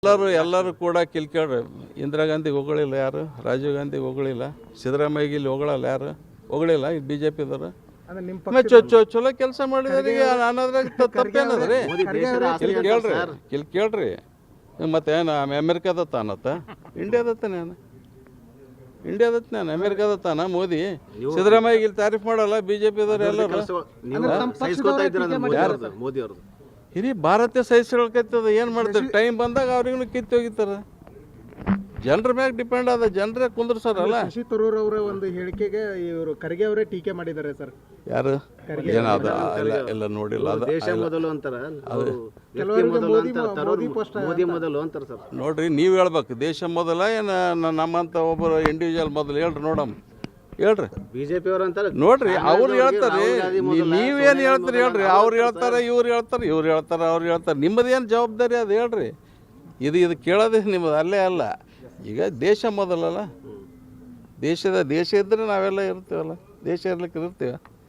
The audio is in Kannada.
ಎಲ್ಲರೂ ಕೂಡ ಕಿಲ್ಕೇಳ್ರಿ. ಇಂದಿರಾ ಗಾಂಧಿಗೆ ಹೊಗಳಿಲ್ಲ ಯಾರು, ರಾಜೀವ್ ಗಾಂಧಿಗೆ ಹೊಗಳಿಲ್ಲ, ಸಿದ್ದರಾಮಯ್ಯಗೆ ಇಲ್ಲಿ ಹೊಗಳಲ್ಲ ಯಾರು, ಹೊಗಳಿಲ್ಲ ಈ BJP-ದವರು. ಚಲೋ ಕೆಲಸ ಮಾಡಿದ್ರಿ ಅನ್ನೋದ್ರಾಗ ತಪ್ಪೇನದ್ರಿ? ಇಲ್ಲಿ ಕೇಳ್ರಿ ಮತ್ತೇನು ಅಮೆರಿಕದ ತಾನತ್ತ ಇಂಡಿಯಾದ ತಾನೇನು? ಇಂಡಿಯಾದ ನಾನು ಅಮೆರಿಕದ ತಾನ ಮೋದಿ? ಸಿದ್ದರಾಮಯ್ಯಗೆ ಇಲ್ಲಿ ತಾರೀಫ್ ಮಾಡಲ್ಲ BJP-ದವ್ರು ಎಲ್ಲರೂ? ಹಿರಿ ಭಾರತೀಯ ಸಹಿಸ್ಕೊಳ್ಕೈತದ ಏನು ಮಾಡ್ತಾರೆ? ಟೈಮ್ ಬಂದಾಗ ಅವ್ರಿಗೂ ಕಿತ್ತು ಹೋಗಿತಾರೆ. ಜನರ ಮ್ಯಾಗ ಡಿಪೆಂಡ್ ಆದ, ಜನರೇ ಕುಂದ್ರಸಾರಲ್ಲ. ಶಶಿ ತರೂರ್ ಅವರ ಒಂದು ಹೇಳಿಕೆಗೆ ಇವರು ಖರ್ಗೆ ಅವರೇ ಟೀಕೆ ಮಾಡಿದ್ದಾರೆ ಸರ್. ಯಾರು ಏನಾದ ಎಲ್ಲ ನೋಡಿಲ್ಲ. ನೋಡ್ರಿ, ನೀವು ಹೇಳ್ಬೇಕು ದೇಶ ಮೊದಲ ಏನು ನಮ್ಮಂತ ಒಬ್ಬರು ಇಂಡಿವಿಜುವಲ್ ಮೊದಲು ಹೇಳ್ರಿ ನೋಡಮ್ಮ, ಹೇಳ್ರಿ. BJP ಅವರು ಅಂತಾರೆ ನೋಡ್ರಿ, ಅವ್ರು ಹೇಳ್ತಾರೆ, ನೀವೇನು ಹೇಳ್ತೀರಿ ಹೇಳ್ರಿ. ಅವ್ರು ಹೇಳ್ತಾರೆ, ಇವ್ರು ಹೇಳ್ತಾರೆ, ಇವ್ರು ಹೇಳ್ತಾರೆ, ಅವ್ರು ಹೇಳ್ತಾರೆ. ನಿಮ್ಮದೇನು ಜವಾಬ್ದಾರಿ ಅದು ಹೇಳ್ರಿ. ಇದು ಕೇಳೋದೇ ನಿಮ್ಮದು ಅಲ್ಲೇ ಅಲ್ಲ. ಈಗ ದೇಶ ಮೊದಲಲ್ಲ, ದೇಶ ಇದ್ದರೆ ನಾವೆಲ್ಲ ಇರ್ತೀವಲ್ಲ, ದೇಶ ಇರ್ಲಿಕ್ಕೆ ಇರ್ತೀವಿ.